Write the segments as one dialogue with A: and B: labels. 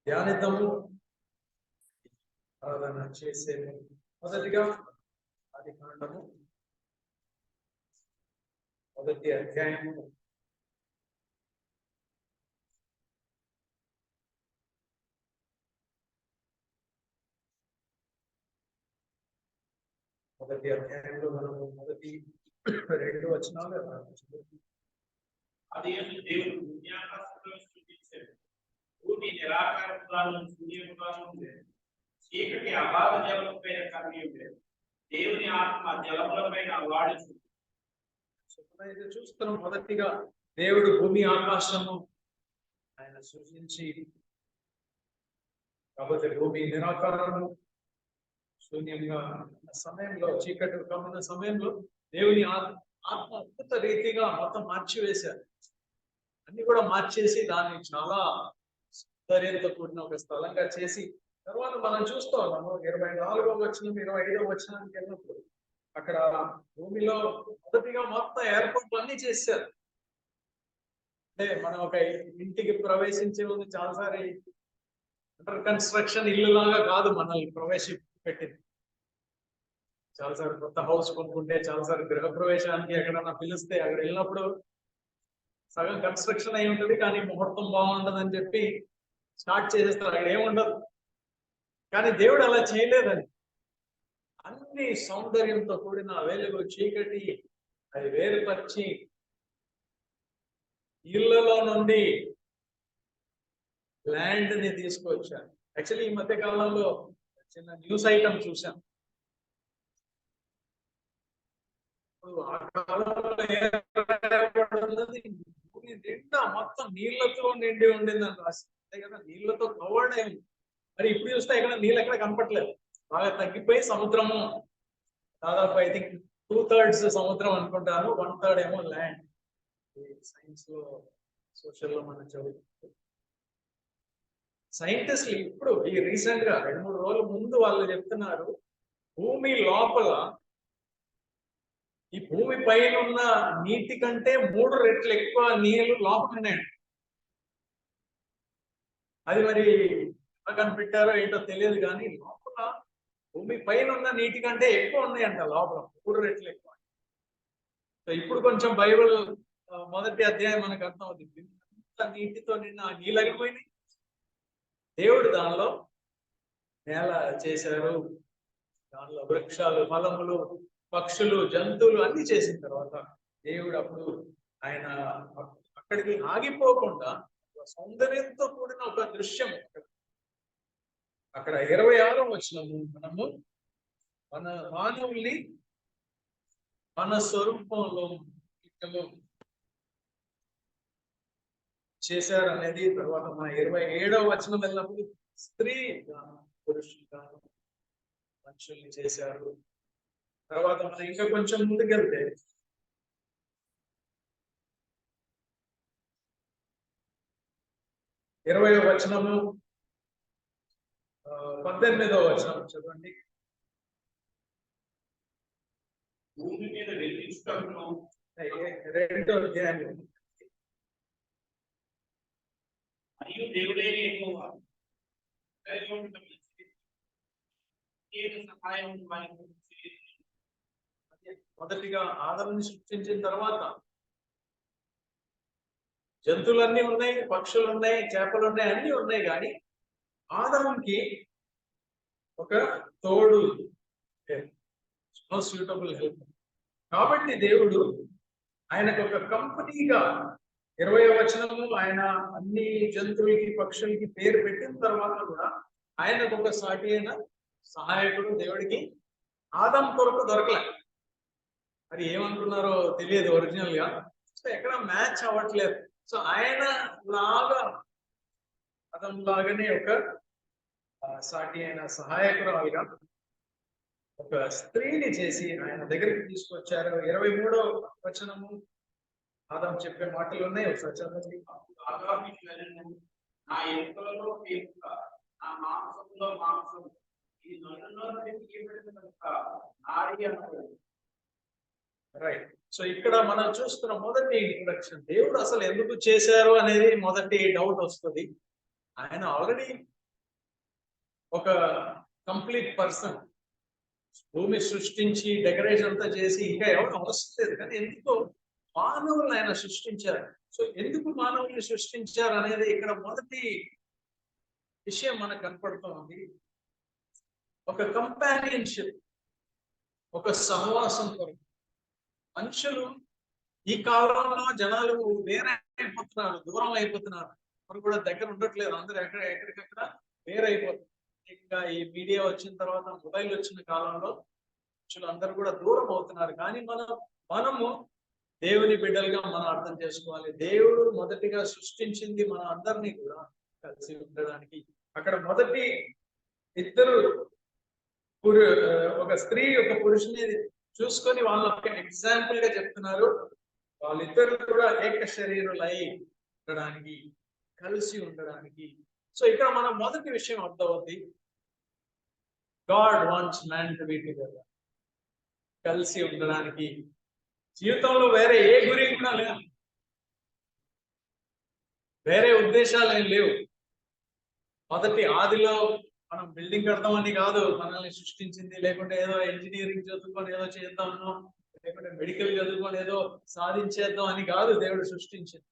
A: ధ్యానితము ఆరాధన చేసే మొదటిగా ఆదికాండము మొదటి అధ్యాయము మొదటి అధ్యాయంలో మనము మొదటి 2 వచనాలు
B: అది దేవుడు జ్ఞాపకాలను సృష్టించాడు. భూమి నిరాకారముగాను శూన్యముగాను ఉండేది. చీకటి అగాధ జలముపై కమ్మి ఉండేది. దేవుని ఆత్మ జలములపైన అల్లాడుచుంది.
A: చూస్తున్నాం. మొదటిగా దేవుడు భూమి ఆకాశము ఆయన సృష్టించి, కాబట్టి భూమి నిరాకారము శూన్యంగా సమయంలో, చీకటి కమ్మిన సమయంలో దేవుని ఆత్మ అద్భుత రీతిగా మొత్తం మార్చివేశారు. అన్ని కూడా మార్చేసి దాన్ని చాలా సౌందర్యంతో కూడిన ఒక స్థలంగా చేసి, తర్వాత మనం చూస్తూ ఉన్నాము 24వ వచనం 25వ వచనానికి వెళ్ళినప్పుడు అక్కడ భూమిలో మొదటిగా మొత్తం ఏర్పాట్లు అన్ని చేశారు. అంటే మనం ఒక ఇంటికి ప్రవేశించే ముందు చాలాసారి అండర్ కన్స్ట్రక్షన్ ఇల్లు లాగా కాదు మనల్ని ప్రవేశపెట్టింది. చాలాసారి కొత్త హౌస్ కొనుక్కుంటే, చాలాసారి గృహప్రవేశానికి ఎక్కడన్నా పిలిస్తే అక్కడ వెళ్ళినప్పుడు సగం కన్స్ట్రక్షన్ అయి ఉంటుంది, కానీ ముహూర్తం బాగుండదు అని చెప్పి స్టార్ట్ చేసేస్తారు. అక్కడ ఏముండదు. కానీ దేవుడు అలా చేయలేదని అన్ని సౌందర్యంతో కూడిన వెలుగు చీకటి అది వేరుపరిచి ఇళ్లలో నుండి ల్యాండ్ ని తీసుకొచ్చారు. యాక్చువల్లీ ఈ మధ్య కాలంలో చిన్న న్యూస్ ఐటమ్ చూసాం. ఆ కాలంలో నిండా మొత్తం నీళ్లతో నిండి ఉండిందని రాసి, అంతే కదా, నీళ్లతో కవర్డ్ అయింది. మరి ఇప్పుడు చూస్తే ఎక్కడ నీళ్ళు ఎక్కడ కనపట్లేదు, బాగా తగ్గిపోయి సముద్రము దాదాపు ఐ థింక్ 2/3 సముద్రం అనుకుంటాను, 1/3 ఏమో ల్యాండ్. సైన్స్ లో సోషల్ లో మనం చదువుకుంటాం. సైంటిస్టులు ఇప్పుడు ఈ రీసెంట్ గా 2-3 రోజుల ముందు వాళ్ళు చెప్తున్నారు, భూమి లోపల ఈ భూమి పైన ఉన్న నీటి కంటే 3 రెట్లు ఎక్కువ నీళ్లు లోపల ఉన్నాయండి. అది మరి కనిపెట్టారో ఏంటో తెలియదు, కానీ లోపల భూమి పైన ఉన్న నీటి కంటే ఎక్కువ ఉన్నాయంట లోపల, 3 రెట్లు ఎక్కువ. సో ఇప్పుడు కొంచెం బైబిల్ మొదటి అధ్యాయం మనకు అర్థం అవుతుంది. నీటితో నిన్న నీళ్ళగిపోయినాయి. దేవుడు దానిలో నేల చేశారు, దానిలో వృక్షాలు, ఫలములు, పక్షులు, జంతువులు అన్ని చేసిన తర్వాత దేవుడు అప్పుడు ఆయన అక్కడికి ఆగిపోకుండా సౌందర్యంతో కూడిన ఒక దృశ్యం అక్కడ 26వ వచనము, మనము మన మానవుల్ని మన స్వరూపంలో చేశారు అనేది. తర్వాత మన 27వ వచనం వెళ్ళినప్పుడు స్త్రీ పురుషులుగా మనుషుల్ని చేశారు. తర్వాత మనం ఇంకా కొంచెం ముందుకెళ్తే 20వ వచనము 18వ వచనం చదవండి.
B: భూమి మీద వెలిగించుటకును
A: 2వ అధ్యాయం
B: మరియు దేవుడైన యెహోవా సహాయం
A: మొదటిగా ఆదాముని సృష్టించిన తర్వాత జంతువులన్నీ ఉన్నాయి, పక్షులు ఉన్నాయి, చేపలు ఉన్నాయి, అన్ని ఉన్నాయి. కానీ ఆదాముకి ఒక తోడు, సూటబుల్ హెల్ప్. కాబట్టి దేవుడు ఆయనకు ఒక కంపెనీగా 20వ వచనము ఆయన అన్ని జంతువులకి, పక్షులకి పేరు పెట్టిన తర్వాత కూడా ఆయనకు ఒక సాటి అయిన సహాయకుడు దేవుడికి ఆదాము కొరకు దొరకలే. మరి ఏమనుకున్నారో తెలియదు ఒరిజినల్ గా, ఎక్కడ మ్యాచ్ అవ్వట్లేదు. సో ఆయన లాగా ఆదాము లాగానే ఒక సాటి అయిన సహాయకురాలుగా ఒక స్త్రీని చేసి ఆయన దగ్గరికి తీసుకొచ్చారు. 23వ వచనము ఆదాము చెప్పే మాటలు ఉన్నాయి, ఒకసారి చదవండి.
B: నా ఎముకలలో ఎముక, నా మాంసంలో మాంసం, ఇది నన్నులో నాడి అన్నది.
A: రైట్. సో ఇక్కడ మనం చూస్తున్న మొదటి ఇంట్రడక్షన్, దేవుడు అసలు ఎందుకు చేశారు అనేది మొదటి డౌట్ వస్తుంది. ఆయన ఆల్రెడీ ఒక కంప్లీట్ పర్సన్. భూమి సృష్టించి డెకరేషన్ అంతా చేసి ఇంకా ఎవరు అవసరం లేదు, కానీ ఎందుకో మానవులను ఆయన సృష్టించారు. సో ఎందుకు మానవుల్ని సృష్టించారు అనేది ఇక్కడ మొదటి విషయం మనకు కనపడుతూ ఉంది. ఒక కంపానియన్షిప్, ఒక సహవాసం కొరకు. మనుషులు ఈ కాలంలో జనాలు వేరే అయిపోతున్నారు, దూరం అయిపోతున్నారు, ఎవరు కూడా దగ్గర ఉండట్లేదు, అందరూ ఎక్కడికక్కడ వేరైపోతున్నారు. ఇంకా ఈ మీడియా వచ్చిన తర్వాత, మొబైల్ వచ్చిన కాలంలో మనుషులు అందరూ కూడా దూరం అవుతున్నారు. కానీ మనము దేవుని బిడ్డలుగా మనం అర్థం చేసుకోవాలి. దేవుడు మొదటిగా సృష్టించింది మన అందరినీ కూడా కలిసి ఉండడానికి. అక్కడ మొదటి ఇద్దరు ఒక స్త్రీ ఒక పురుషుని చూసుకొని వాళ్ళకి ఎగ్జాంపుల్ గా చెప్తున్నారు. వాళ్ళిద్దరు కూడా ఏక శరీరులై ఉండడానికి, కలిసి ఉండడానికి. సో ఇక్కడ మనం మొదటి విషయం అర్థమవుతుంది, God wants man to be together, కలిసి ఉండడానికి. జీవితంలో వేరే ఏ గురి కూడా లేదు, వేరే ఉద్దేశాలు ఏం లేవు. మొదటి ఆదిలో మనం బిల్డింగ్ కడతామని కాదు మనల్ని సృష్టించింది, లేకుంటే ఏదో ఇంజనీరింగ్ చదువుకొని ఏదో చేద్దామనో, లేకుంటే మెడికల్ చదువుకొని ఏదో సాధించేద్దాం అని కాదు దేవుడు సృష్టించింది.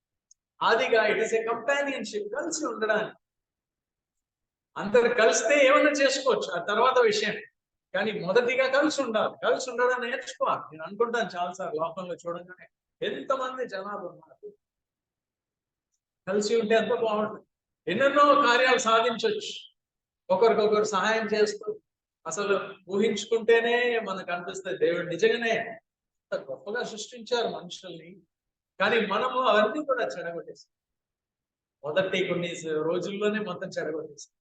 A: ఆదిగా ఇట్ ఈస్ ఏ కంపానియన్షిప్, కలిసి ఉండడానికి. అందరు కలిస్తే ఏమన్నా చేసుకోవచ్చు, ఆ తర్వాత విషయం. కానీ మొదటిగా కలిసి ఉండాలి, కలిసి ఉండడం నేర్చుకోవాలి. నేను అనుకుంటాను చాలాసార్లు లోకంలో చూడగానే ఎంతమంది జనాలు ఉన్నారు, కలిసి ఉంటే ఎంత బాగుంటుంది. ఎన్నెన్నో కార్యాలు సాధించవచ్చు ఒకరికొకరు సహాయం చేస్తూ. అసలు ఊహించుకుంటేనే మనకు అనిపిస్తుంది దేవుడు నిజంగానే అంత గొప్పగా సృష్టించారు మనుషుల్ని. కానీ మనము అవన్నీ కూడా చెడగొట్టేస్తాం, మొదటి కొన్ని రోజుల్లోనే మొత్తం చెడగొట్టేస్తాం.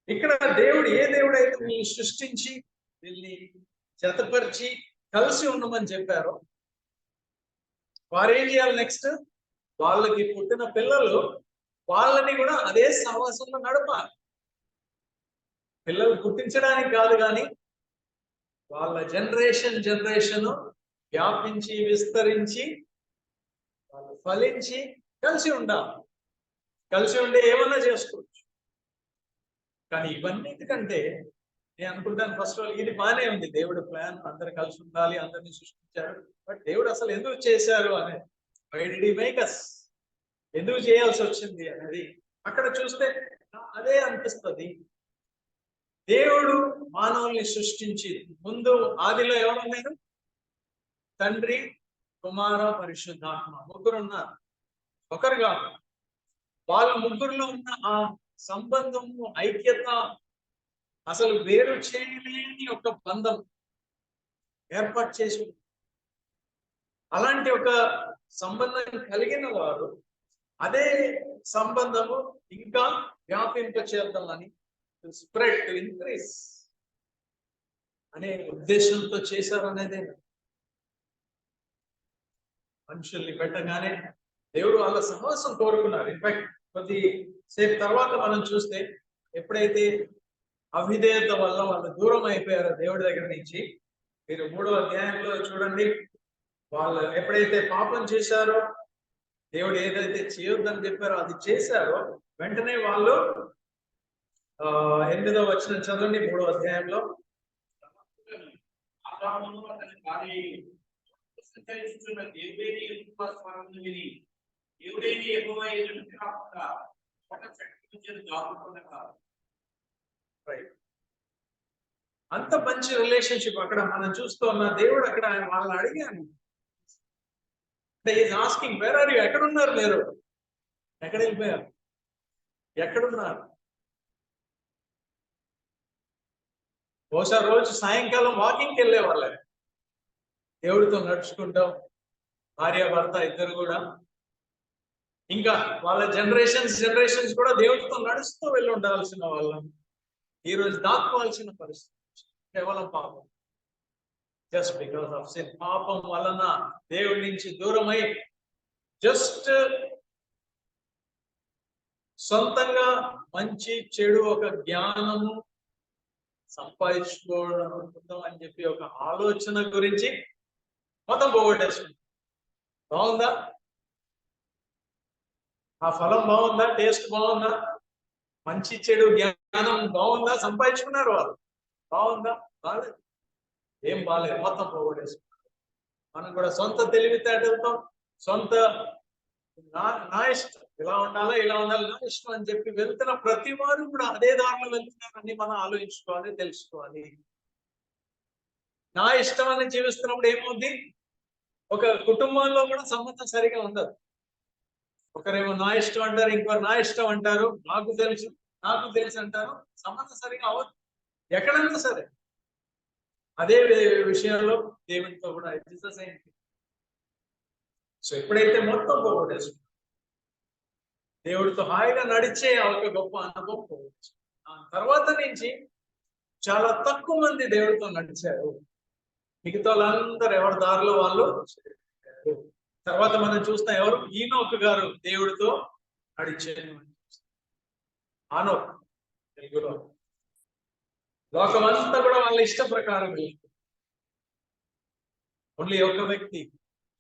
A: ఇక్కడ దేవుడు ఏ దేవుడు అయితే వీళ్ళని సృష్టించి వీళ్ళని జతపరిచి కలిసి ఉండమని చెప్పారో, వారు ఏం చేయాలి నెక్స్ట్? వాళ్ళకి పుట్టిన పిల్లలు వాళ్ళని కూడా అదే సహవాసంలో నడపాలి. పిల్లలు పుట్టించడానికి కాదు, కానీ వాళ్ళ జనరేషన్ వ్యాపించి విస్తరించి వాళ్ళు ఫలించి కలిసి ఉండాలి. కలిసి ఉండి ఏమన్నా చేసుకోవచ్చు. కానీ ఇవన్నిటికంటే నేను అనుకుంటాను, ఫస్ట్ ఆఫ్ ఆల్ ఇది బాగానే ఉంది, దేవుడు ప్లాన్ అందరు కలిసి ఉండాలి, అందరినీ సృష్టించారు. బట్ దేవుడు అసలు ఎందుకు చేశారు అనేది, why did he make us, ఎందుకు చేయాల్సి వచ్చింది అనేది అక్కడ చూస్తే అదే అనిపిస్తుంది. దేవుడు మానవుల్ని సృష్టించి ముందు ఆదిలో ఎవరున్నారు? తండ్రి, కుమార, పరిశుద్ధాత్మ, ముగ్గురు ఉన్నారు, ఒకరు కాదు. వాళ్ళ ముగ్గురులో ఉన్న ఆ సంబంధము, ఐక్యత, అసలు వేరు చేయలేని ఒక బంధం ఏర్పాటు చేసి, అలాంటి ఒక సంబంధం కలిగిన వారు అదే సంబంధము ఇంకా వ్యాపింప చేద్దామని, స్ప్రెడ్, టు ఇంక్రీస్ అనే ఉద్దేశంతో చేశారనేదే. మనుషుల్ని పెట్టగానే దేవుడు వాళ్ళ సహవాసం కోరుకున్నారు. ఇన్ఫాక్ట్ కొద్ది సేపు తర్వాత మనం చూస్తే, ఎప్పుడైతే అవిధేయత వల్ల వాళ్ళు దూరం అయిపోయారో దేవుడి దగ్గర నుంచి, మీరు 3వ అధ్యాయంలో చూడండి, వాళ్ళు ఎప్పుడైతే పాపం చేశారో, దేవుడు ఏదైతే చేయొద్దని చెప్పారో అది చేశారో, వెంటనే వాళ్ళు 8వ వచనం చదవండి 3వ అధ్యాయంలో. అంత మంచి రిలేషన్షిప్ అక్కడ మనం చూస్తున్న దేవుడు అక్కడ వాళ్ళని అడిగాను, is asking where are you, ఎక్కడున్నారు మీరు, ఎక్కడ వెళ్ళిపోయారు, ఎక్కడున్నారు? బహుశా రోజు సాయంకాలం వాకింగ్కి వెళ్ళే వాళ్ళే, దేవుడితో నడుచుకుంటాం, భార్య భర్త ఇద్దరు కూడా. ఇంకా వాళ్ళ జనరేషన్స్ కూడా దేవుడితో నడుస్తూ వెళ్ళి ఉండాల్సిన వాళ్ళని ఈరోజు దాక్కోవాల్సిన పరిస్థితి కేవలం పాపం. జస్ట్ బికాస్ ఆఫ్ సిన్, పాపం వలన దేవుడి నుంచి దూరమై జస్ట్ సొంతంగా మంచి చెడు ఒక జ్ఞానము సంపాదించుకోవడం అని చెప్పి ఒక ఆలోచన గురించి మొత్తం పోగొట్టేస్తుంది. బాగుందా? ఆ ఫలం బాగుందా? టేస్ట్ బాగుందా? మంచి చెడు జ్ఞానం బాగుందా? సంపాదించుకున్నారు వాళ్ళు. బాగుందా? బాలేదు. ఏం బాలేదు, మొత్తం పోగొట్టేసుకున్నారు. మనం కూడా సొంత తెలివితేటలతో సొంత నా ఇష్టం, ఇలా ఉండాలా ఇలా ఉండాలి, నా ఇష్టం అని చెప్పి వెళ్తున్న ప్రతి వారు కూడా అదే దారిలో వెళ్తున్నారని మనం ఆలోచించుకోవాలి, తెలుసుకోవాలి. నా ఇష్టం అని జీవిస్తున్నప్పుడు ఏమవుద్ది? ఒక కుటుంబంలో కూడా సంబంధం సరిగా ఉండదు. ఒకరేమో నా ఇష్టం అంటారు, ఇంకోరు నా ఇష్టం అంటారు, నాకు తెలుసు అంటారు. సంబంధం సరిగా అవ్వదు ఎక్కడన్నా సరే. అదే విషయంలో దేవునితో కూడా జీసస్ ఏంటి. సో ఎప్పుడైతే మొత్తం పోగొట్టేసుకుంటాం, దేవుడితో హాయిగా నడిచే ఒక గొప్ప అనుభవం పోవచ్చు. ఆ తర్వాత నుంచి చాలా తక్కువ మంది దేవుడితో నడిచారు. మిగతా వాళ్ళందరూ ఎవరి దారిలో వాళ్ళు. తర్వాత మనం చూస్తాం, ఎవరు? ఈనోకు గారు దేవుడితో నడిచారు. ఆనోక్ తెలుగులో. లోకమంతా కూడా వాళ్ళ ఇష్ట ప్రకారం ఓన్లీ ఒక వ్యక్తి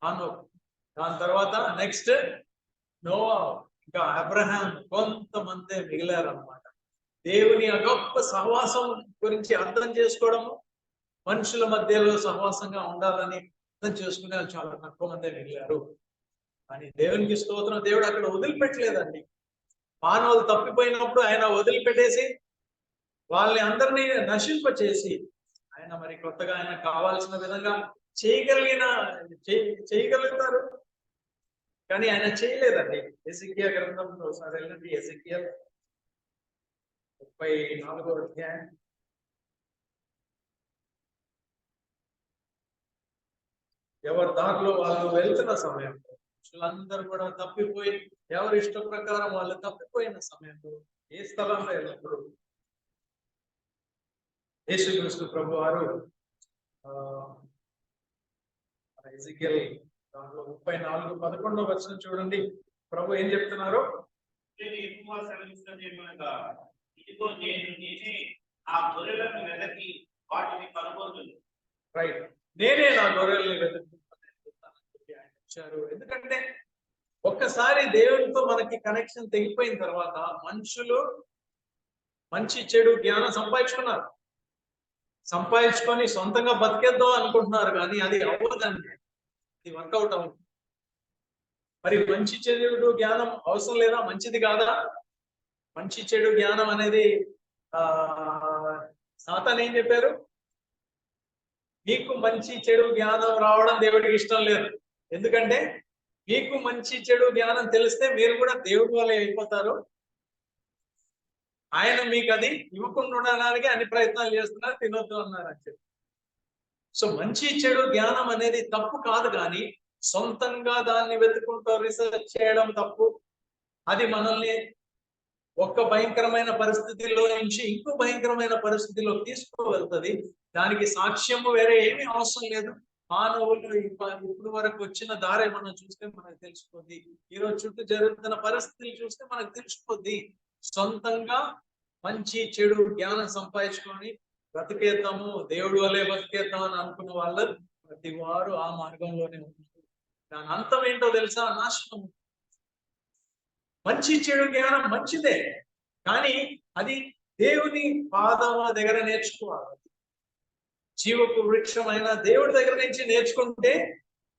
A: ఆనోక్. దాని తర్వాత నెక్స్ట్ నోవా, ఇంకా అబ్రహాం, కొంతమంది మిగిలారు అన్నమాట. దేవుని ఆ గొప్ప సహవాసం గురించి అర్థం చేసుకోవడము, మనుషుల మధ్యలో సహవాసంగా ఉండాలని అర్థం చేసుకునే వాళ్ళు చాలా తక్కువ మంది మిగిలారు. కానీ దేవునికి స్తోత్రం, దేవుడు అక్కడ వదిలిపెట్టలేదండి. మానవులు తప్పిపోయినప్పుడు ఆయన వదిలిపెట్టేసి వాళ్ళని అందరినీ నశింపచేసి ఆయన మరి కొత్తగా ఆయన కావాల్సిన విధంగా చేయగలుగుతారు. కానీ ఆయన చేయలేదండి. ఎజెకియా గ్రంథంలో ఒకసారి వెళ్ళండి. ఎజెకియా 34వ అధ్యాయం. ఎవరి దారిలో వాళ్ళు వెళ్తున్న సమయంలో, మనుషులందరూ కూడా తప్పిపోయి ఎవరి ఇష్ట ప్రకారం వాళ్ళు తప్పిపోయిన సమయంలో, ఏ స్థలంలో వెళ్ళినప్పుడు యేసుక్రీస్తు ప్రభు వారు ఎజెకియల్ దాంట్లో 34:11 వచనం చూడండి. ప్రభు ఏం చెప్తున్నారు? రైట్, నేనే నా గొర్రెల్ని వెతుకుతాను. ఎందుకంటే ఒక్కసారి దేవునితో మనకి కనెక్షన్ తెగిపోయిన తర్వాత మనుషులు మంచి చెడు జ్ఞానం సంపాదించుకొని సొంతంగా బతికేద్దాం అనుకుంటున్నారు, కానీ అది అవ్వదండి. అది వర్కౌట్ అవ్వదు. మరి మంచి చెడు జ్ఞానం అవసరం లేదా? మంచిది కాదా? మంచి చెడు జ్ఞానం అనేది సాతాను ఏం చెప్పారు? మీకు మంచి చెడు జ్ఞానం రావడం దేవుడికి ఇష్టం లేదు. ఎందుకంటే మీకు మంచి చెడు జ్ఞానం తెలిస్తే మీరు కూడా దేవుడి వల్లే అయిపోతారు. ఆయన మీకు అది ఇవ్వకుండా ఉండడానికి అన్ని ప్రయత్నాలు చేస్తున్నారు, తినొద్దు అన్నారు అని చెప్పి. సో మంచి చెడు జ్ఞానం అనేది తప్పు కాదు, కానీ సొంతంగా దాన్ని వెతుకుంటూ రీసెర్చ్ చేయడం తప్పు. అది మనల్ని ఒక్క భయంకరమైన పరిస్థితిలో నుంచి ఇంకో భయంకరమైన పరిస్థితిలో తీసుకువెళ్తుంది. దానికి సాక్ష్యము వేరే ఏమీ అవసరం లేదు. మానవులు ఇప్పుడు వరకు వచ్చిన దారి మనం చూస్తే మనకు తెలిసిపోద్ది. ఈరోజు చుట్టూ జరుగుతున్న పరిస్థితులు చూస్తే మనకు తెలిసిపోద్ది. సొంతంగా మంచి చెడు జ్ఞానం సంపాదించుకొని బ్రతికేద్దాము, దేవుడి వల్లే బతికేద్దాం అని అనుకున్న వాళ్ళు ప్రతి వారు ఆ మార్గంలోనే ఉన్నారు. దాని అంతం ఏంటో తెలుసా? నాశనం. మంచి చెడు జ్ఞానం మంచిదే, కానీ అది దేవుని పాదముల దగ్గర నేర్చుకోవాలి. జీవపు వృక్షమైన దేవుడి దగ్గర నుంచి నేర్చుకుంటే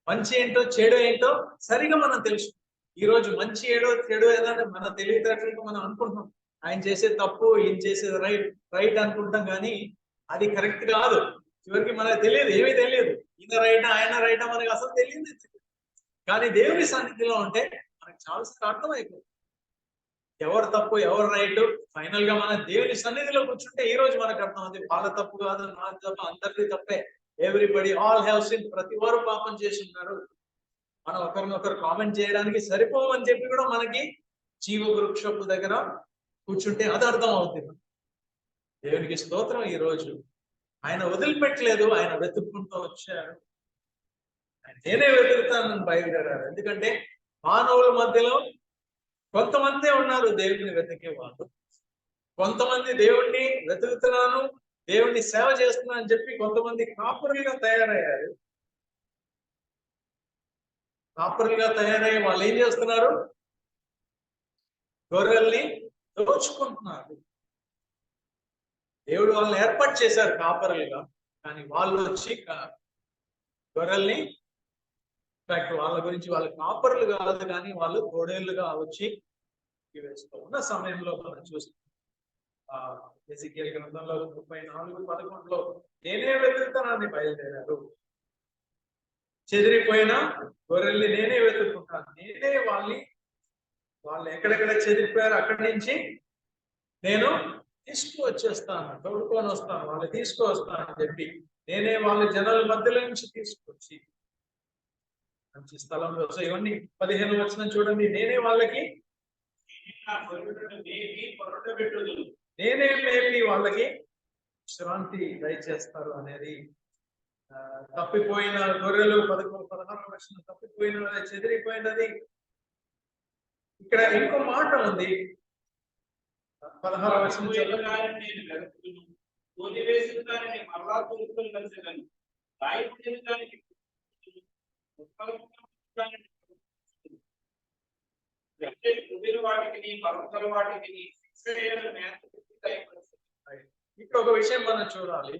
A: మంచి ఏంటో చెడు ఏంటో సరిగా మనం తెలుసు. ఈ రోజు మంచి ఏడో చెడు ఏదంటే మన తెలివితేటలకు మనం అనుకుంటున్నాం. ఆయన చేసేది తప్పు, ఈయన చేసేది రైట్ అనుకుంటాం, కానీ అది కరెక్ట్ కాదు. చివరికి మనకు తెలియదు, ఏమీ తెలియదు. ఈయన రైటా ఆయన రైటా మనకు అసలు తెలియదు. కానీ దేవుని సన్నిధిలో ఉంటే మనకు చాలాసార్లు అర్థమైపోతుంది ఎవరు తప్పు ఎవరు రైట్. ఫైనల్ గా మన దేవుని సన్నిధిలో కూర్చుంటే ఈ రోజు మనకు అర్థం అవుతుంది, వాళ్ళ తప్పు కాదు, నా తప్పు, అందరిది తప్పే. ఎవ్రీబడి ఆల్ హ్యావ్ సిన్, ప్రతి వారు పాపం చేసి ఉన్నారు. మనం ఒకరినొకరు కామెంట్ చేయడానికి సరిపోవని చెప్పి కూడా మనకి జీవ వృక్షపు దగ్గర కూర్చుంటే అది అర్థం అవుతుంది. దేవునికి స్తోత్రం. ఈ రోజు ఆయన వదిలిపెట్టలేదు, ఆయన వెతుక్కుంటూ వచ్చారు. నేనే వెతుకుతానని బయలుదేరారు. ఎందుకంటే మానవుల మధ్యలో కొంతమందే ఉన్నారు దేవుడిని వెతికే వాళ్ళు. కొంతమంది దేవుణ్ణి వెతుకుతున్నాను, దేవుణ్ణి సేవ చేస్తున్నాను అని చెప్పి కొంతమంది కాపురులుగా తయారయ్యారు. కాపురులుగా తయారయ్యి వాళ్ళు ఏం చేస్తున్నారు? గొర్రెల్ని దోచుకుంటున్నారు. దేవుడు వాళ్ళని ఏర్పాటు చేశారు కాపరులుగా, కానీ వాళ్ళు వచ్చి గొర్రెల్ని వాళ్ళ గురించి వాళ్ళ కాపరులు కాదు, కానీ వాళ్ళు తోడేళ్లుగా వచ్చి వేస్తూ ఉన్న సమయంలో మనం చూస్తాం. ఎజెకియెల్ గ్రంథంలో 34:11 నేనే వెతుకుతానని బయలుదేరారు. చెదిరిపోయిన గొర్రెల్ని నేనే వెతుక్కుంటాను, నేనే వాళ్ళు ఎక్కడెక్కడ చెదిరిపోయారు అక్కడి నుంచి నేను తీసుకువచ్చేస్తాను, తోడుకొని వస్తాను, వాళ్ళు తీసుకువస్తాను అని చెప్పి నేనే వాళ్ళ జనాల మధ్యలో నుంచి తీసుకొచ్చి మంచి స్థలంలో. సో ఇవన్నీ 15 వచనం చూడండి. నేనే వాళ్ళకి నేనే మేపి వాళ్ళకి విశ్రాంతి దయచేస్తారు అనేది. తప్పిపోయిన గొర్రెలు 16 వచనం తప్పిపోయిన చెదిరిపోయినది. ఇక్కడ ఇంకో మాట ఉంది 16 వచనం ఇక్కడ ఒక విషయం మనం చూడాలి.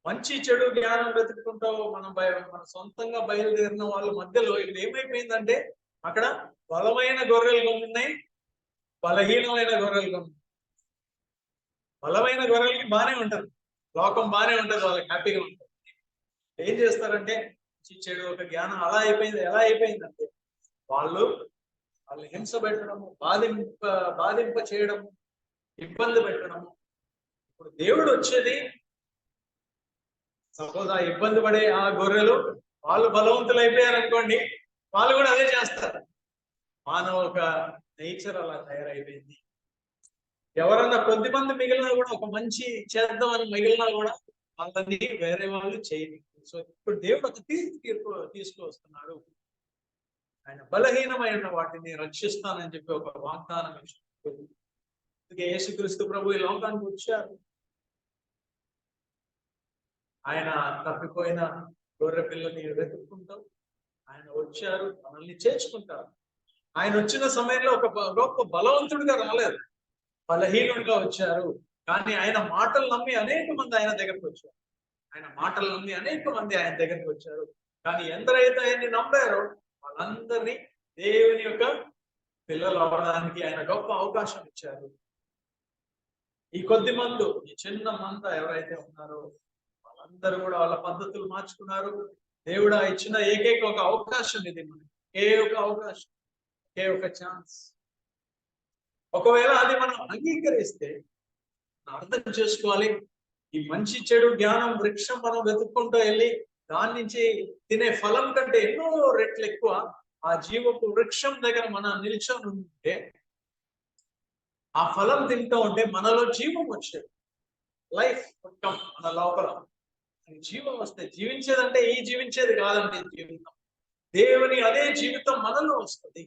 A: మంచి చెడు జ్ఞానం వెతుక్కుంటావు మన సొంతంగా బయలుదేరిన వాళ్ళ మధ్యలో ఇది ఏమైపోయిందంటే అక్కడ బలమైన గొర్రెలు ఉన్నాయి, బలహీనమైన గొర్రెలు ఉన్నాయి. బలమైన గొర్రెలకి బాగానే ఉంటారు, లోకం బాగానే ఉంటుంది, వాళ్ళకి హ్యాపీగా ఉంటుంది. ఏం చేస్తారంటే చెడు ఒక జ్ఞానం ఎలా అయిపోయిందంటే వాళ్ళు హింస పెట్టడము, బాధింప చేయడము, ఇబ్బంది పెట్టడము. ఇప్పుడు దేవుడు వచ్చేది సపోజ్ ఆ ఇబ్బంది పడే ఆ గొర్రెలు వాళ్ళు బలవంతులు అయిపోయారు అనుకోండి, వాళ్ళు కూడా అదే చేస్తారు. మానవ ఒక నేచర్ అలా తయారైపోయింది. ఎవరన్నా కొద్దిమంది మిగిలినా కూడా ఒక మంచి చేద్దామని మిగిలినా కూడా వాళ్ళని వేరే వాళ్ళు చేయలేదు. సో ఇప్పుడు దేవుడు ఒక తీర్పు తీసుకువస్తున్నాడు. ఆయన బలహీనమైన వాటిని రక్షిస్తానని చెప్పి ఒక వాగ్దానం ఇచ్చాడు. అందుకే యేసుక్రీస్తు ప్రభు ఈ లోకానికి వచ్చారు. ఆయన తప్పిపోయిన గొర్రె పిల్లని వెతుక్కుంటాం. ఆయన వచ్చారు, మనల్ని చేర్చుకుంటారు. ఆయన వచ్చిన సమయంలో ఒక గొప్ప బలవంతుడిగా రాలేదు, బలహీనుడిగా వచ్చారు. కానీ ఆయన మాటలు నమ్మి అనేక మంది ఆయన దగ్గరకు వచ్చారు. ఆయన మాటలు నమ్మి అనేక మంది ఆయన దగ్గరకు వచ్చారు. కానీ ఎందరైతే ఆయన్ని నమ్మారో వాళ్ళందరినీ దేవుని యొక్క పిల్లలు అవడానికి ఆయన గొప్ప అవకాశం ఇచ్చారు. ఈ కొద్ది మంది, ఈ చిన్న మంద ఎవరైతే ఉన్నారో వాళ్ళందరూ కూడా వాళ్ళ పద్ధతులు మార్చుకున్నారు. దేవుడు ఇచ్చిన ఏకైక ఒక అవకాశం ఇది, మనకి ఒక అవకాశం, ఒక ఛాన్స్. ఒకవేళ అది మనం అంగీకరిస్తే అర్థం చేసుకోవాలి, ఈ మంచి చెడు జ్ఞానం వృక్షం మనం వెతుక్కుంటూ వెళ్ళి దాని నుంచి తినే ఫలం కంటే ఎన్నో రెట్లు ఎక్కువ ఆ జీవపు వృక్షం దగ్గర మనం నిల్చొని ఉంటే ఆ ఫలం తింటూ ఉంటే మనలో జీవం వచ్చేది, లైఫ్ మొత్తం మన లోపల జీవం వస్తే. జీవించేదంటే ఈ జీవించేది కాదండి జీవితం, దేవుని అదే జీవితం మనలో వస్తుంది.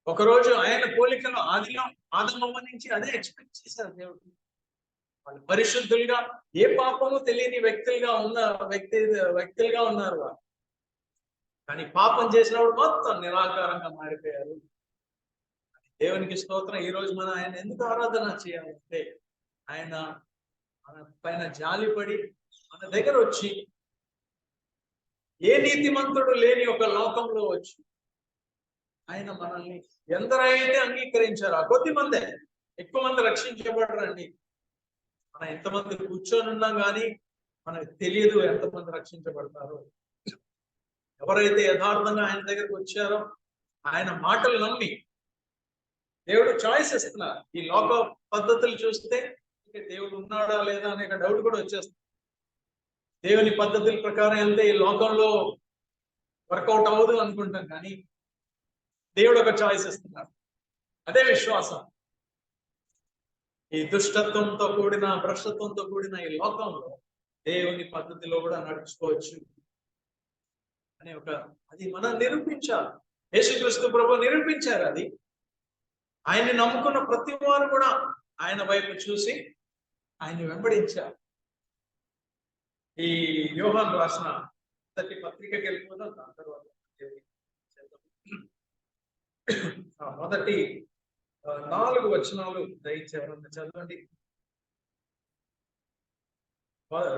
A: ఒకరోజు ఆయన పోలికలో ఆదిమవ్వ నుంచి అదే ఎక్స్పెక్ట్ చేశారు దేవుడు. వాళ్ళు పరిశుద్ధులుగా, ఏ పాపము తెలియని వ్యక్తులుగా ఉన్నారు వాళ్ళు. కానీ పాపం చేసినప్పుడు మొత్తం నిరాకారంగా మారిపోయారు. దేవునికి స్తోత్రం. ఈ రోజు మనం ఆయన ఎందుకు ఆరాధన చేయాలంటే ఆయన మన పైన జాలిపడి మన దగ్గర వచ్చి, ఏ నీతిమంతుడు లేని ఒక లోకంలో వచ్చి ఆయన మనల్ని ఎందరైతే అంగీకరించారో ఆ కొద్ది మందే, ఎక్కువ మంది రక్షించబడరండి. మనం ఎంతమంది కూర్చొని ఉన్నాం కానీ మనకు తెలియదు ఎంతమంది రక్షించబడతారో. ఎవరైతే యథార్థంగా ఆయన దగ్గరకు వచ్చారో ఆయన మాటలు నమ్మి, దేవుడు చాయిస్ ఇస్తున్నారు. ఈ లోక పద్ధతులు చూస్తే దేవుడు ఉన్నాడా లేదా అనే డౌట్ కూడా వచ్చేస్తుంది. దేవుని పద్ధతుల ప్రకారం వెళ్తే ఈ లోకంలో వర్కౌట్ అవ్వదు అనుకుంటాం, కానీ దేవుడు ఒక చాయిస్ ఇస్తున్నారు, అదే విశ్వాసం. ఈ దుష్టత్వంతో కూడిన, భ్రష్టత్వంతో కూడిన ఈ లోకంలో దేవుని పద్ధతిలో కూడా నడుచుకోవచ్చు అనే అది మనం నిరూపించాలి. యేసుక్రీస్తు ప్రభు నిరూపించారు అది. ఆయన్ని నమ్ముకున్న ప్రతి వారు కూడా ఆయన వైపు చూసి ఆయన్ని వెంబడించారు. ఈ యోహాను రాసిన పత్రికకి వెళ్ళిపోదాం. దాని తర్వాత మొదటి 4 వచనాలు దయచేసి ఎవరన్నా చదవండి.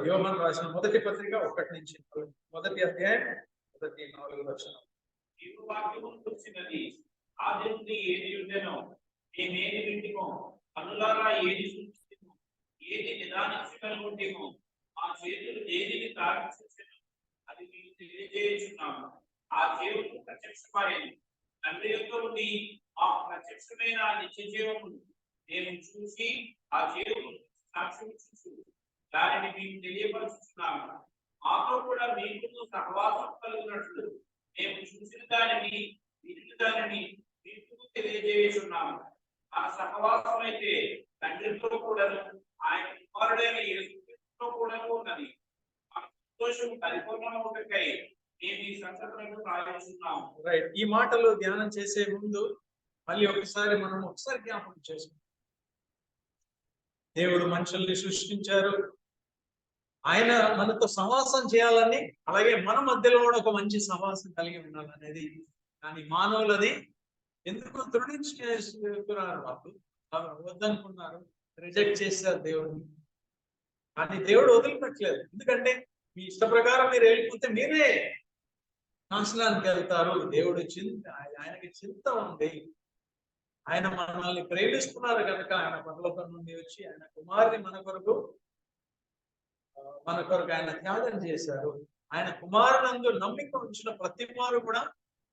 A: యోహాను రాసిన మొదటి పత్రిక 1 నుంచి 4, మొదటి అధ్యాయం 1-4 వచనం.
B: జీవవాక్యము వచ్చినది ఆది నుండి ఏది ఉండెనో మేమేది వింటిమో కనులారా ఏది చూసిమో ఏది నిదానించగలుగుంటేమో ఆ చేతులు దేనిని తాకించెను అది మీకు తెలియజేయుచున్నాము. ఆ జీవము ప్రత్యక్షమైంది తండ్రి యొక్క నుండి ఆ ప్రత్యక్షమైన నిత్య జీవమును మేము చూసి ఆ జీవము సాక్షించు దానిని మీకు తెలియపరుచుతున్నాము. మాతో కూడా మీకు సహవాసం కలిగినట్లు మేము చూసిన దానిని విని దానిని మీకు తెలియజేస్తున్నాము. ఆ సహవాసం అయితే తండ్రితో కూడాను ఆయన కుమారుడైన యేసుతో కూడాను ఉన్నది. ఆ సంతోషం పరిపూర్ణమవుటకై మేము ఈ సంగతులను రాయిస్తున్నాము.
A: రైట్. ఈ మాటలు ధ్యానం చేసే ముందు మళ్ళీ ఒకసారి జ్ఞాపకం చేసుకుంటాం. దేవుడు మనుషుల్ని సృష్టించారు, ఆయన మనతో సహవాసం చేయాలని, అలాగే మన మధ్యలో కూడా ఒక మంచి సహవాసం కలిగి ఉండాలనేది. కానీ మానవులని ఎందుకు తృణించుకున్నారు, వాళ్ళు వద్దనుకున్నారు, రిజెక్ట్ చేశారు దేవుడిని. కానీ దేవుడు వదిలిపెట్టలేదు. ఎందుకంటే మీ ఇష్ట ప్రకారం మీరు వెళ్ళిపోతే మీరే నాశనానికి వెళ్తారు. దేవుడు ఆయనకి చింత ఉంది. ఆయన మనల్ని ప్రేమిస్తున్నారు కనుక ఆయన పరలోకం నుండి వచ్చి ఆయన కుమారుని మన కొరకు ఆయన త్యాగం చేశారు. ఆయన కుమారునందు నమ్మిక ఉంచిన ప్రతి వారు కూడా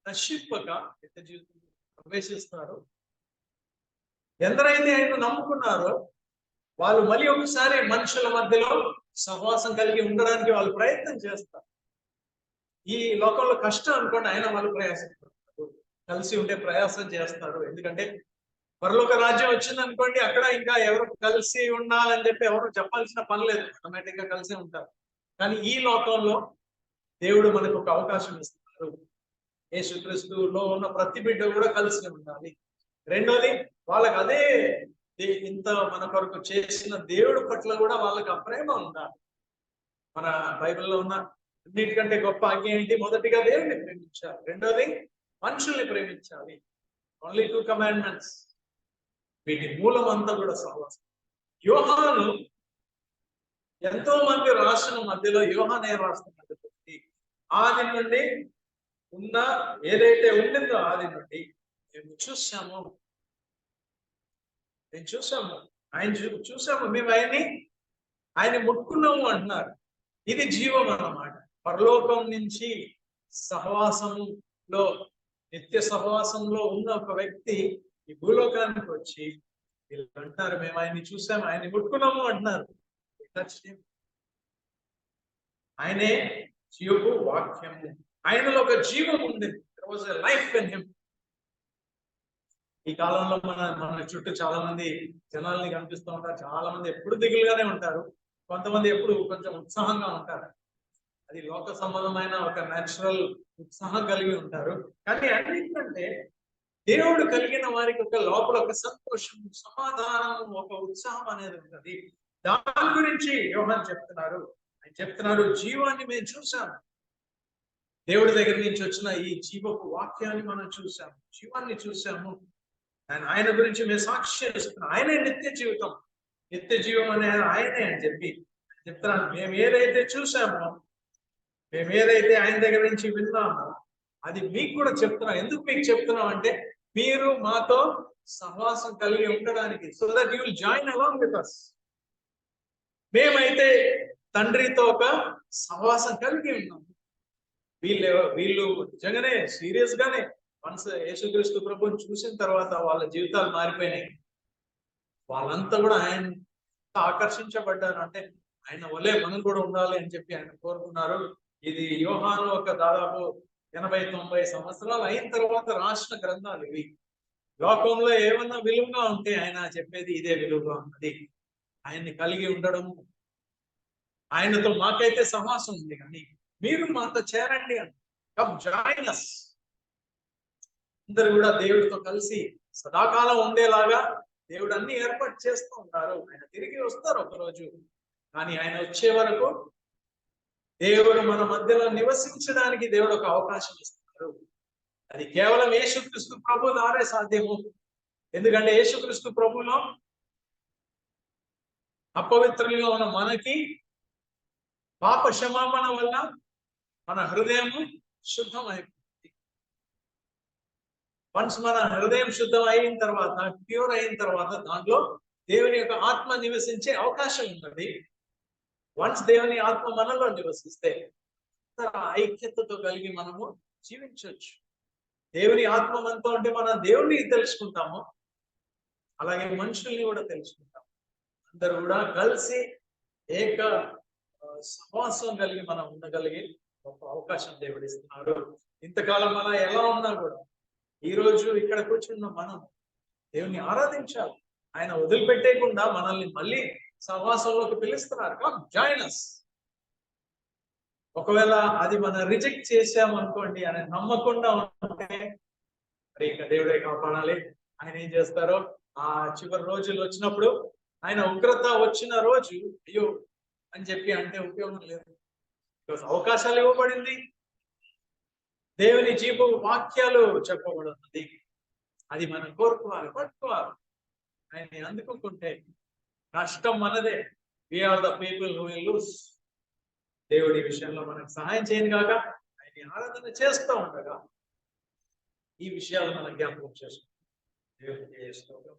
A: నశింపక నిత్య జీవితంలో ప్రవేశిస్తారు. ఎందరైతే ఆయన నమ్ముకున్నారో వాళ్ళు మళ్ళీ ఒకసారి మనుషుల మధ్యలో సహవాసం కలిగి ఉండడానికి వాళ్ళు ప్రయత్నం చేస్తారు. ఈ లోకంలో కష్టం అనుకోండి, ఆయన వాళ్ళు ప్రయాసపడతారు, కలిసి ఉండే ప్రయాసం చేస్తారు. ఎందుకంటే పరలోక రాజ్యం వచ్చింది అనుకోండి, అక్కడ ఇంకా ఎవరు కలిసి ఉండాలని చెప్పి ఎవరు చెప్పాల్సిన పని లేదు, ఆటోమేటిక్ గా కలిసి ఉంటారు. కానీ ఈ లోకంలో దేవుడు మనకు ఒక అవకాశం ఇస్తున్నారు. యేసుక్రీస్తులో ఉన్న ప్రతి బిడ్డ కూడా కలిసి ఉండాలి. రెండోది, వాళ్ళకి అదే ఇంత మన కొరకు చేసిన దేవుడి పట్ల కూడా వాళ్ళకి అప్రేమ ఉండాలి. మన బైబిల్లో ఉన్న అన్నిటికంటే గొప్ప ఆజ్ఞ ఏంటి? మొదటిగా దేవుడిని ప్రేమించాలి, రెండోది మనుషుల్ని ప్రేమించాలి. Only 2 commandments. వీటి మూలం అంతా కూడా సహవాసం. యోహాను ఎంతో మంది రాసిన మధ్యలో యోహానే రాస్తున్నది ఆది నుండి ఉన్న ఏదైతే ఉండిందో ఆది నుండి మేము చూసాము, ఆయన చూసాము, మేము ఆయన్ని ముట్టుకున్నాము అంటున్నారు. ఇది జీవం అన్నమాట. పరలోకం నుంచి సహవాసంలో, నిత్య సహవాసంలో ఉన్న ఒక వ్యక్తి ఈ భూలోకానికి వచ్చి వీళ్ళు అంటారు, మేము ఆయన్ని చూసాము, ఆయన్ని ముట్టుకున్నాము అంటున్నారు. ఆయనే జీవపు వాక్యము, ఆయనలో ఒక జీవం ఉంది. There was a life in him. ఈ కాలంలో మన చుట్టూ చాలా మంది జనాల్ని కనిపిస్తూ ఉంటారు. చాలా మంది ఎప్పుడు దిగులుగానే ఉంటారు, కొంతమంది ఎప్పుడు కొంచెం ఉత్సాహంగా ఉంటారు. అది లోక సంబంధమైన ఒక నేచురల్ ఉత్సాహం కలిగి ఉంటారు. కానీ అన్నింటికంటే దేవుడు కలిగిన వారికి ఒక లోపల ఒక సంతోషం, సమాధానం, ఒక ఉత్సాహం అనేది ఉంటుంది. దాని గురించి యోహాను చెప్తున్నారు. ఆయన చెప్తున్నారు, జీవాన్ని మేము చూసాము, దేవుడి దగ్గర నుంచి వచ్చిన ఈ జీవపు వాక్యాన్ని మనం చూసాము, జీవాన్ని చూసాము. ఆయన గురించి మేము సాక్ష్యం ఇస్తున్నాం. ఆయనే నిత్య జీవితం, నిత్య జీవం అనేది ఆయనే అని చెప్పి చెప్తున్నాను. మేము ఏదైతే చూసామో, మేము ఏదైతే ఆయన దగ్గర నుంచి విన్నామో అది మీకు కూడా చెప్తున్నాం. ఎందుకు మీకు చెప్తున్నాం అంటే మీరు మాతో సహవాసం కలిగి ఉండడానికి, so that you will join along with us. మేమైతే తండ్రితో ఒక సహవాసం కలిగి ఉన్నాము. వీళ్ళు నిజంగానే సీరియస్ గానే వన్స్ యేసుక్రీస్తు ప్రభువుని చూసిన తర్వాత వాళ్ళ జీవితాలు మారిపోయినాయి. వాళ్ళంతా కూడా ఆయన ఆకర్షించబడ్డారు. అంటే ఆయన వల్లే మనం కూడా ఉండాలి అని చెప్పి ఆయన కోరుకున్నారు. ఇది యోహాను ఒక దాదాపు 80-90 సంవత్సరాలు అయిన తర్వాత రాసిన గ్రంథాలు ఇవి. లోకంలో ఏమన్నా విలువగా ఉంటే ఆయన చెప్పేది ఇదే విలువగా ఉన్నది. ఆయన్ని కలిగి ఉండడము, ఆయనతో మాకైతే సమాసం ఉంది, కానీ మీరు మాతో చేరండి అని. Come join us. అందరు కూడా దేవుడితో కలిసి సదాకాలం ఉండేలాగా దేవుడు అన్ని ఏర్పాటు చేస్తూ ఉంటారు. ఆయన తిరిగి వస్తారు ఒకరోజు. కానీ ఆయన వచ్చే వరకు దేవుడు మన మధ్యలో నివసించడానికి దేవుడు ఒక అవకాశం ఇస్తున్నారు. అది కేవలం యేసుక్రీస్తు ప్రభు ద్వారే సాధ్యము. ఎందుకంటే యేసుక్రీస్తు ప్రభువులో అపవిత్రులుగా ఉన్న మనకి పాప క్షమాపణ వల్ల మన హృదయము శుద్ధమైపోతుంది. వన్స్ మన హృదయం శుద్ధం అయిన తర్వాత, ప్యూర్ అయిన తర్వాత దాంట్లో దేవుని యొక్క ఆత్మ నివసించే అవకాశం ఉన్నది. వన్స్ దేవుని ఆత్మ మనలో నివసిస్తే ఐక్యతతో కలిగి మనము జీవించవచ్చు. దేవుని ఆత్మ మనతో ఉంటే మనం దేవుని తెలుసుకుంటాము, అలాగే మనుషుల్ని కూడా తెలుసుకుంటాము. అందరూ కూడా కలిసి ఏక సహవాసం కలిగి మనం ఉండగలిగే గొప్ప అవకాశం దేవుడు ఇస్తున్నాడు. ఇంతకాలం మనం ఎలా ఉన్నా కూడా ఈ రోజు ఇక్కడ కూర్చున్న మనం దేవుని ఆరాధించాలి. ఆయన వదిలిపెట్టేయకుండా మనల్ని మళ్ళీ సహవాసంలోకి పిలుస్తున్నారు. Come join us. ఒకవేళ అది మనం రిజెక్ట్ చేసామనుకోండి అని నమ్మకుండా ఉంటే మరి ఇక దేవుడే కాపాడాలి. ఆయన ఏం చేస్తారో ఆ చివరి రోజులు వచ్చినప్పుడు, ఆయన ఉగ్రత వచ్చిన రోజు అయ్యో అని చెప్పి అంటే ఉపయోగం లేదు. అవకాశాలు ఇవ్వబడింది, దేవుని జీవ వాక్యాలు చెప్పబడుతుంది. అది మనం కోరుకోవాలి, పట్టుకోవాలి. ఆయన అందుకుంటే కష్టం మనదే. we are the people who will lose. దేవుడి విషయంలో మనకు సహాయం చేయను కాక ఆయన ఆరాధన చేస్తూ ఉండగా ఈ విషయాలు మనం జ్ఞాపకం చేసుకుంటాం. దేవుడికి స్తోత్రం.